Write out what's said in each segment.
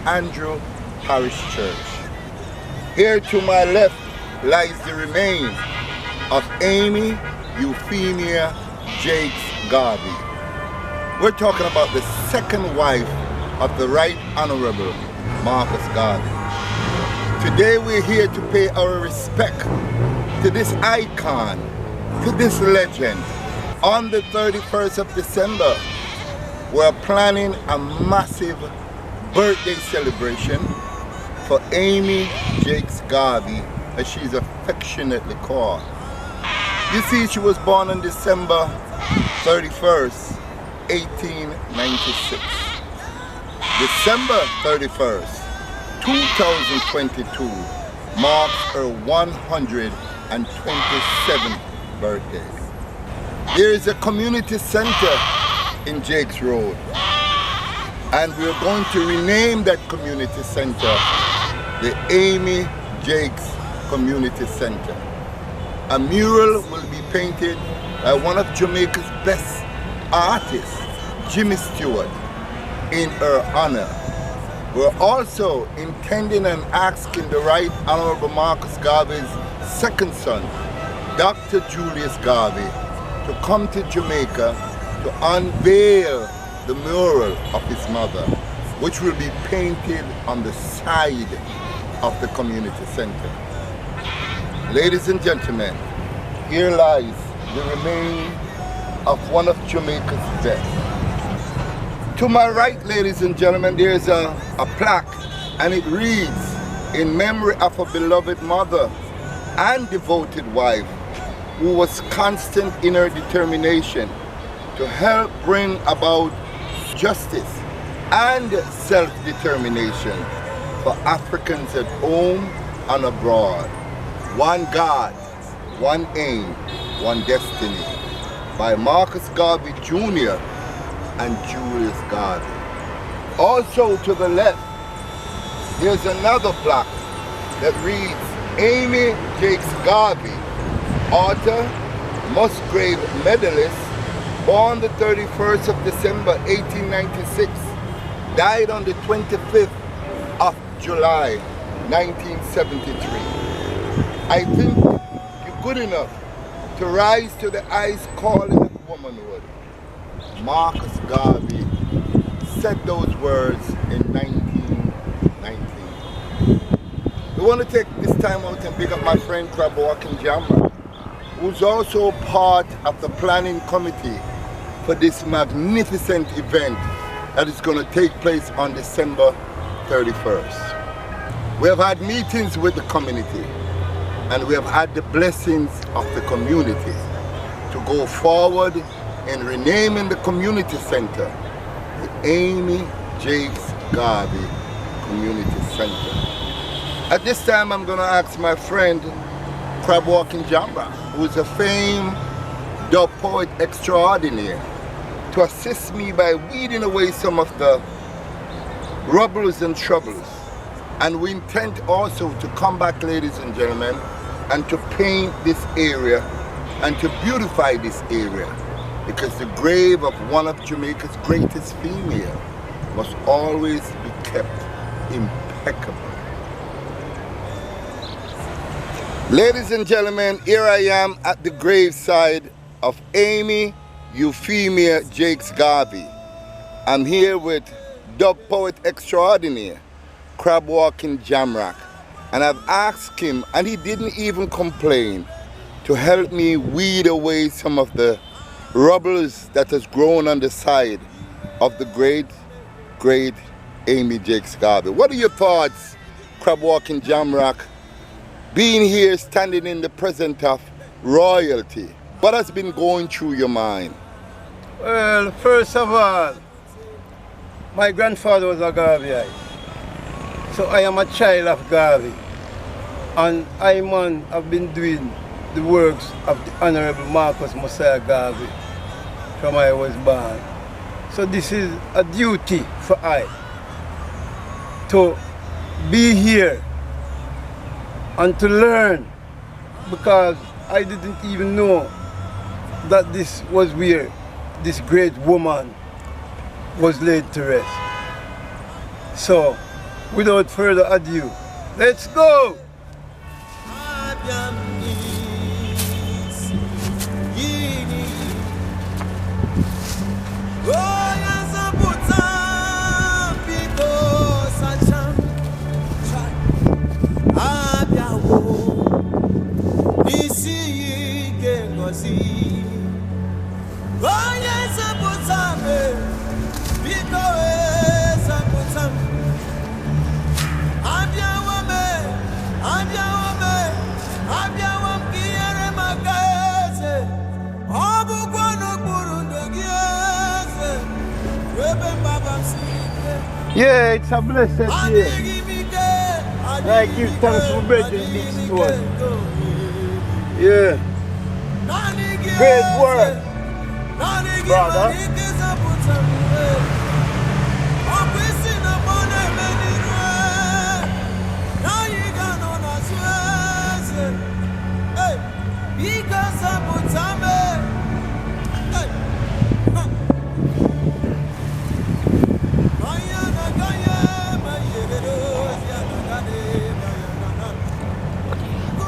Andrew Parish Church. Here to my left lies the remains of Amy Euphemia Jacques Garvey. We're talking about the second wife of the Right Honorable Marcus Garvey. Today we're here to pay our respect to this icon, to this legend. On the 31st of December, we're planning a massive birthday celebration for Amy Jacques Garvey, as she's affectionately called. You see, she was born on December 31st, 1896. December 31st, 2022 marks her 127th birthday. There is a community center in Jacques Road, and we're going to rename that community center the Amy Jacques Community Center. A mural will be painted by one of Jamaica's best artists, Jimmy Stewart, in her honor. We're also intending and asking the Right Honorable Marcus Garvey's second son, Dr. Julius Garvey, to come to Jamaica to unveil the mural of his mother, which will be painted on the side of the community center. Ladies and gentlemen, here lies the remains of one of Jamaica's best. To my right, ladies and gentlemen, there's a plaque, and it reads, "In memory of a beloved mother and devoted wife who was constant in her determination to help bring about justice and self-determination for Africans at home and abroad. One God, one aim, one destiny." By Marcus Garvey Jr. and Julius Garvey. Also to the left, there's another plaque that reads, "Amy Jacques Garvey, author, Musgrave medalist, born the 31st of December 1896, died on the 25th of July 1973. I think you're good enough to rise to the ice calling of womanhood." Marcus Garvey said those words in 1919. We want to take this time out and pick up my friend Crab Walking Jammer, who's also part of the planning committee for this magnificent event that is going to take place on December 31st. We have had meetings with the community, and we have had the blessings of the community to go forward in renaming the community center the Amy Jacques Garvey Community Center. At this time, I'm going to ask my friend Crab Walking Jamba, who is a famed dub poet extraordinaire, to assist me by weeding away some of the rubbles and troubles And we intend also to come back, ladies and gentlemen, and to paint this area and to beautify this area, because the grave of one of Jamaica's greatest female must always be kept impeccable. Ladies and gentlemen, here I am at the graveside of Amy Euphemia Jacques Garvey. I'm here with dub poet extraordinaire, crab walking Jamrock, and I've asked him, and he didn't even complain, to help me weed away some of the rubbles that has grown on the side of the great Amy Jacques Garvey. What are your thoughts, crab walking Jamrock, being here standing in the presence of royalty? What has been going through your mind? Well, first of all, my grandfather was a Garveyite. So I am a child of Garvey. And I, man, have been doing the works of the Honorable Marcus Mosiah Garvey from I was born. So this is a duty for I to be here and to learn, because I didn't even know that this was where this great woman was laid to rest. So, without further ado, let's go! Yeah, it's a blessed day. I give thanks for breaking this stone. Yeah. Great work, brother.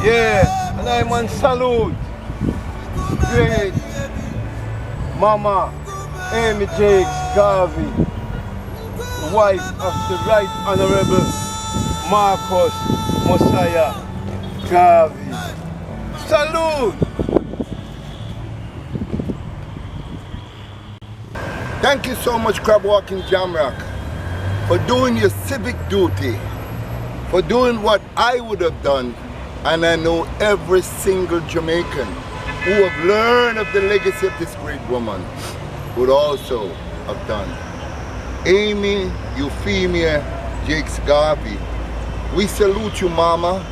Yeah, and I man salute great Mama Amy Jacques Garvey, wife of the Right Honorable Marcus Mosiah Garvey. Salute! Thank you so much, crab walking Jamrock, for doing your civic duty, for doing what I would have done. And I know every single Jamaican who have learned of the legacy of this great woman would also have done. Amy Euphemia Jacques Garvey, we salute you, Mama.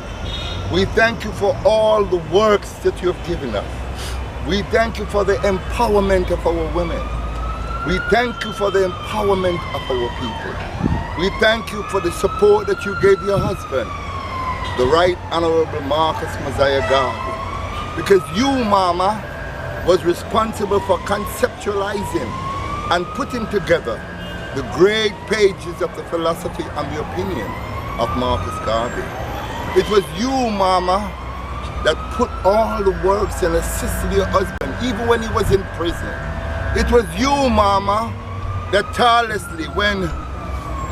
We thank you for all the works that you have given us. We thank you for the empowerment of our women. We thank you for the empowerment of our people. We thank you for the support that you gave your husband, the Right Honorable Marcus Mosiah Garvey, because you, Mama, was responsible for conceptualizing and putting together the great pages of the philosophy and the opinion of Marcus Garvey. It was you, Mama, that put all the works and assisted your husband even when he was in prison. It was you, Mama, that tirelessly, when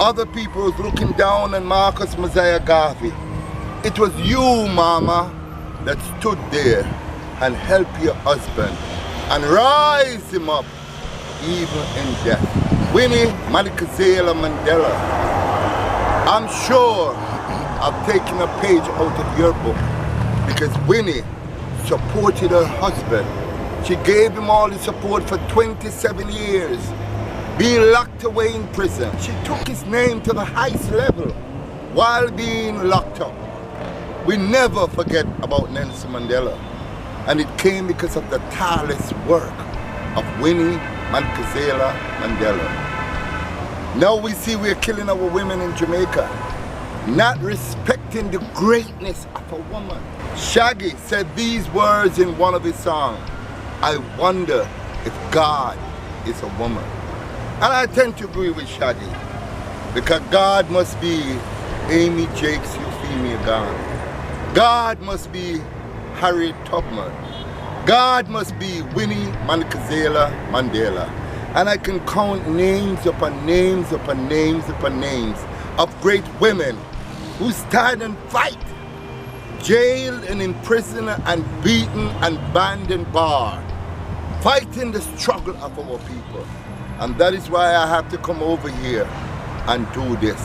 other people was looking down on Marcus Mosiah Garvey, it was you, Mama, that stood there and helped your husband and rise him up even in death. Winnie Madikizela Mandela, I'm sure I've taken a page out of your book, because Winnie supported her husband. She gave him all the support for 27 years, being locked away in prison. She took his name to the highest level while being locked up. We never forget about Nelson Mandela, and it came because of the tireless work of Winnie Madikizela Mandela. Now we see we're killing our women in Jamaica. not respecting the greatness of a woman. Shaggy said these words in one of his songs, I wonder if God is a woman. And I tend to agree with Shaggy, because God must be Amy Jakes Euphemia Garvey. God must be Harriet Tubman. God must be Winnie Madikizela Mandela. And I can count names upon names upon names upon names of great women who stand and fight, jailed and imprisoned and beaten and banned and barred, fighting the struggle of our people. And that is why I have to come over here and do this.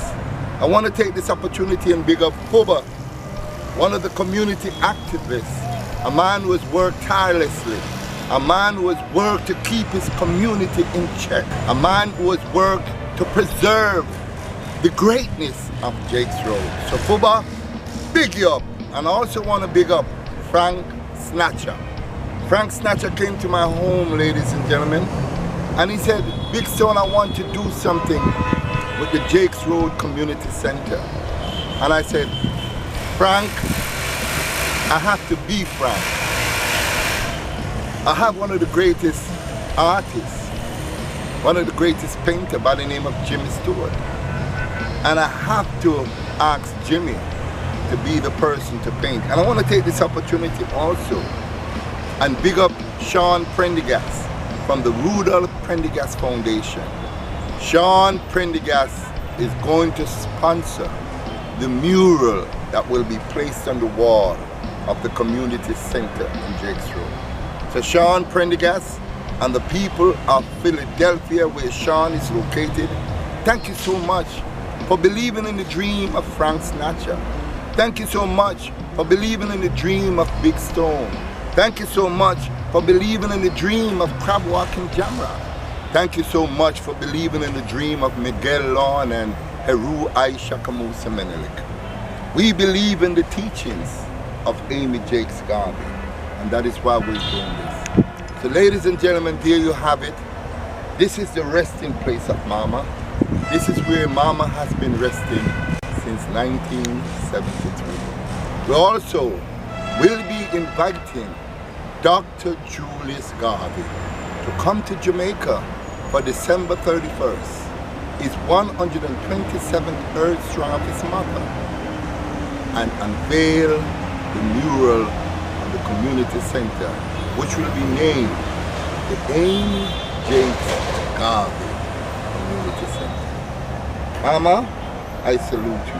I want to take this opportunity and big up Fuba, one of the community activists, a man who has worked tirelessly, a man who has worked to keep his community in check, a man who has worked to preserve the greatness of Jake's Road. So Fuba, big you up. And I also want to big up Frank Snatcher. Frank Snatcher came to my home, ladies and gentlemen, and he said, Big Stone, I want to do something with the Jake's Road Community Center. And I said, Frank, I have to be Frank. I have one of the greatest artists, one of the greatest painters by the name of Jimmy Stewart. And I have to ask Jimmy to be the person to paint. And I want to take this opportunity also and big up Sean Prendergast from the Rudolph Prendergast Foundation. Sean Prendergast is going to sponsor the mural that will be placed on the wall of the community center in Jake's Road. So Sean Prendergast and the people of Philadelphia, where Sean is located, thank you so much for believing in the dream of Frank Snatcher. Thank you so much for believing in the dream of Big Stone. Thank you so much for believing in the dream of Crab Walking Jamra. Thank you so much for believing in the dream of Miguel Lawn and Heru Aisha Kamusa Menelik. We believe in the teachings of Amy Jakes Garvey, and that is why we're doing this. So ladies and gentlemen, there you have it. This is the resting place of Mama. This is where Mama has been resting since 1973. We also will be inviting Dr. Julius Garvey to come to Jamaica for December 31st. His 127th birthday of his mother, and unveil the mural of the community center, which will be named the Amy Jakes Garvey Community Center. Mama, I salute you.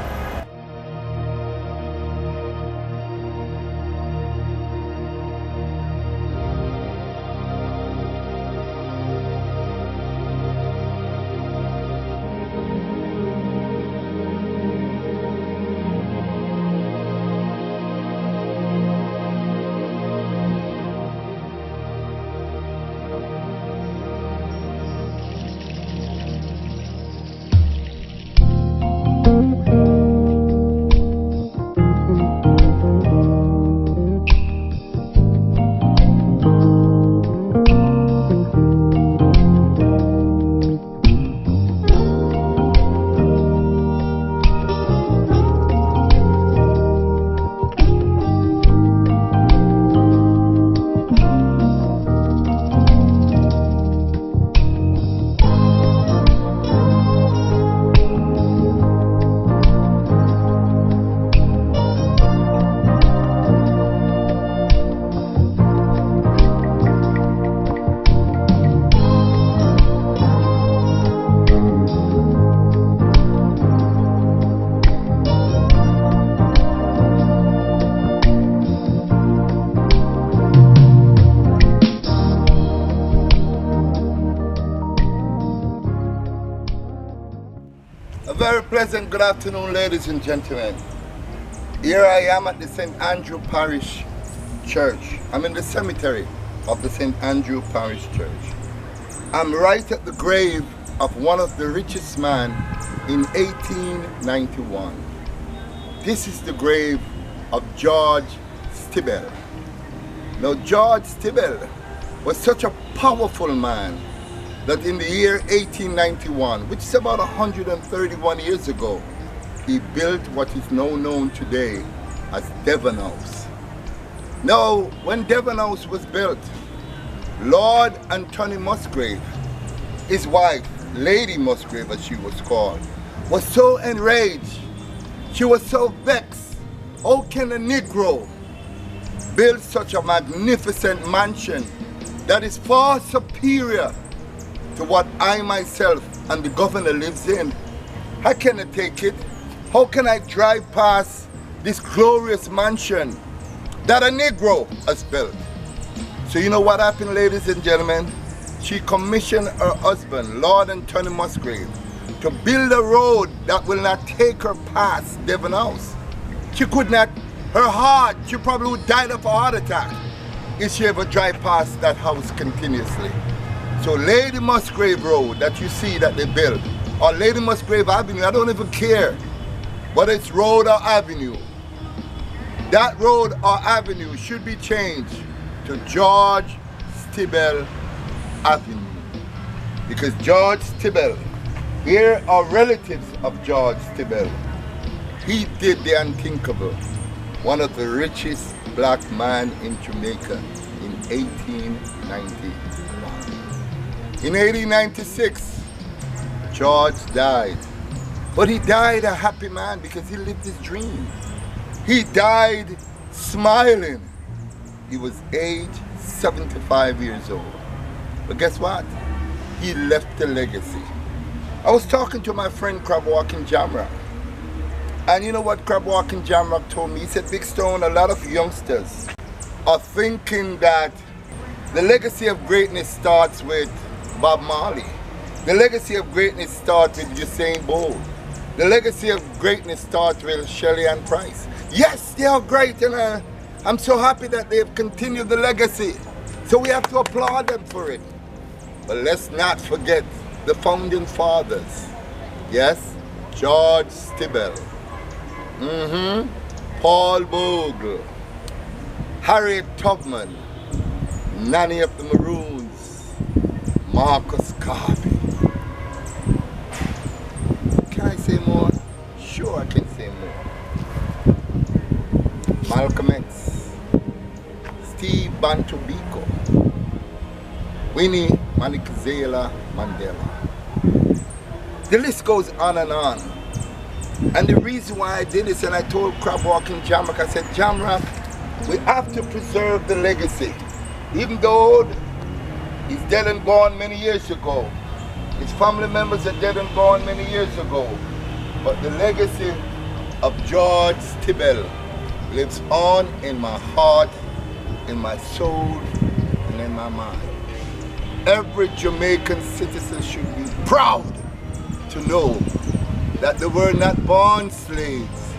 A very pleasant good afternoon, ladies and gentlemen. Here I am at the St. Andrew Parish Church. I'm in the cemetery of the St. Andrew Parish Church. I'm right at the grave of one of the richest men in 1891. This is the grave of George Stiebel. Now, George Stiebel was such a powerful man that in the year 1891, which is about 131 years ago, he built what is now known today as Devon House. Now, when Devon House was built, Lord Anthony Musgrave, his wife, Lady Musgrave as she was called, was so enraged. She was so vexed. How can a Negro build such a magnificent mansion that is far superior to what I myself and the governor lives in? How can I take it? How can I drive past this glorious mansion that a Negro has built? So you know what happened, ladies and gentlemen? She commissioned her husband, Lord Anthony Musgrave, to build a road that will not take her past Devon House. She could not, her heart, she probably would die of a heart attack if she ever drive past that house continuously. So Lady Musgrave Road that you see that they built, or Lady Musgrave Avenue, I don't even care, but it's road or avenue. That road or avenue should be changed to George Stiebel Avenue. Because George Stiebel, here are relatives of George Stiebel. He did the unthinkable. One of the richest black men in Jamaica in 1891. In 1896, George died. But he died a happy man because he lived his dream. He died smiling. He was age 75 years old. But guess what? He left a legacy. I was talking to my friend Crab Walking Jamrock. And you know what Crab Walking Jamrock told me? He said, Big Stone, a lot of youngsters are thinking that the legacy of greatness starts with Bob Marley. The legacy of greatness starts with Usain Bolt. The legacy of greatness starts with Shelley Ann Price. Yes, they are great, and I'm so happy that they have continued the legacy. So we have to applaud them for it. But let's not forget the founding fathers. Yes, George Stiebel, Paul Bogle, Harriet Tubman, Nanny of the Maroons, Marcus Garvey. Can I say more? Sure, I can say more. Malcolm X, Steve Bantu Biko, Winnie Madikizela Mandela. The list goes on and on. And the reason why I did this, and I told Crab Walking Jamrock, I said, Jamrock, we have to preserve the legacy. Even though he's dead and gone many years ago, his family members are dead and gone many years ago, but the legacy of George Stiebel lives on in my heart, in my soul, and in my mind. Every Jamaican citizen should be proud to know that they were not born slaves.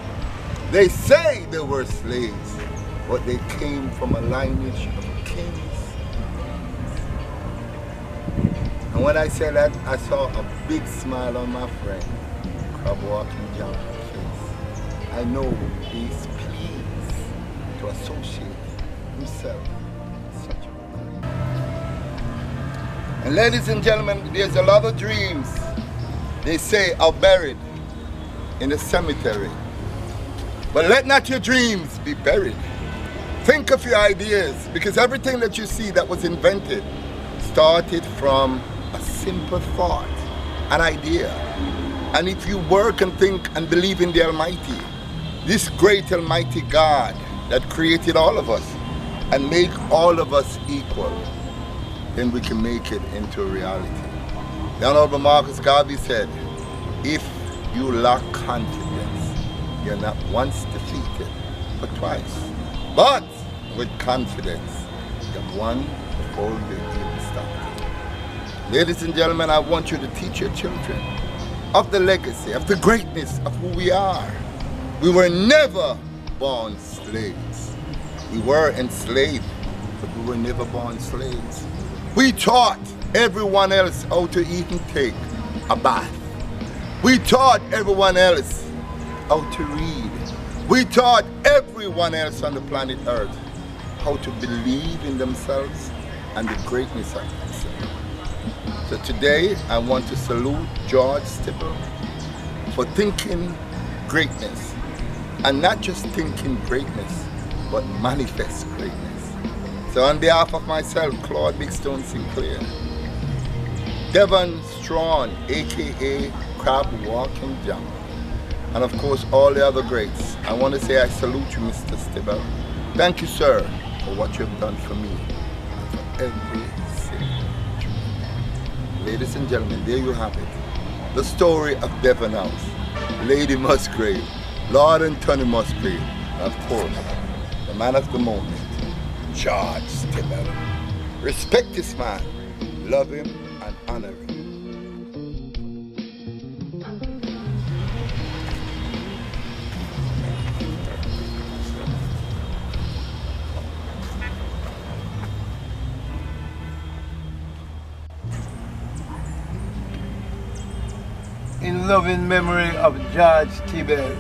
They say they were slaves, but they came from a lineage of kings. And when I say that, I saw a big smile on my friend, Crab Walking Jamrock's face. I know he's pleased to associate himself with such a woman. And ladies and gentlemen, there's a lot of dreams, they say, are buried in the cemetery. But let not your dreams be buried. Think of your ideas, because everything that you see that was invented started from a simple thought, an idea. And if you work and think and believe in the Almighty, this great Almighty God that created all of us and made all of us equal, then we can make it into a reality. The Honorable Marcus Garvey said, if you lack confidence, you're not once defeated, but twice. But with confidence, you've won before you even started. Ladies and gentlemen, I want you to teach your children of the legacy, of the greatness of who we are. We were never born slaves. We were enslaved, but we were never born slaves. We taught everyone else how to eat and take a bath. We taught everyone else how to read. We taught everyone else on the planet Earth how to believe in themselves and the greatness of themselves. So today I want to salute George Stiebel for thinking greatness. And not just thinking greatness, but manifest greatness. So on behalf of myself, Claude Big Stone Sinclair, Devon Strawn, aka Crab Walking Jump, and of course all the other greats, I want to say I salute you, Mr. Stiebel. Thank you, sir, for what you've done for me and for every single Jew. Ladies and gentlemen, there you have it. The story of Devon House, Lady Musgrave, Lord and Tony Musgrave, and of course, the man of the moment, George Stiebel. Respect this man, love him and honor him. In loving memory of George Stiebel,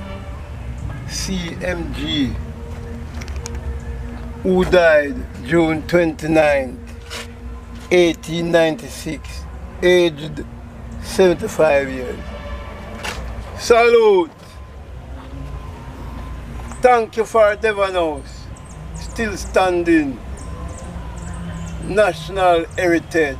CMG, who died June 29, 1896, aged 75 years. Salute! Thank you for Devon House, still standing, national heritage.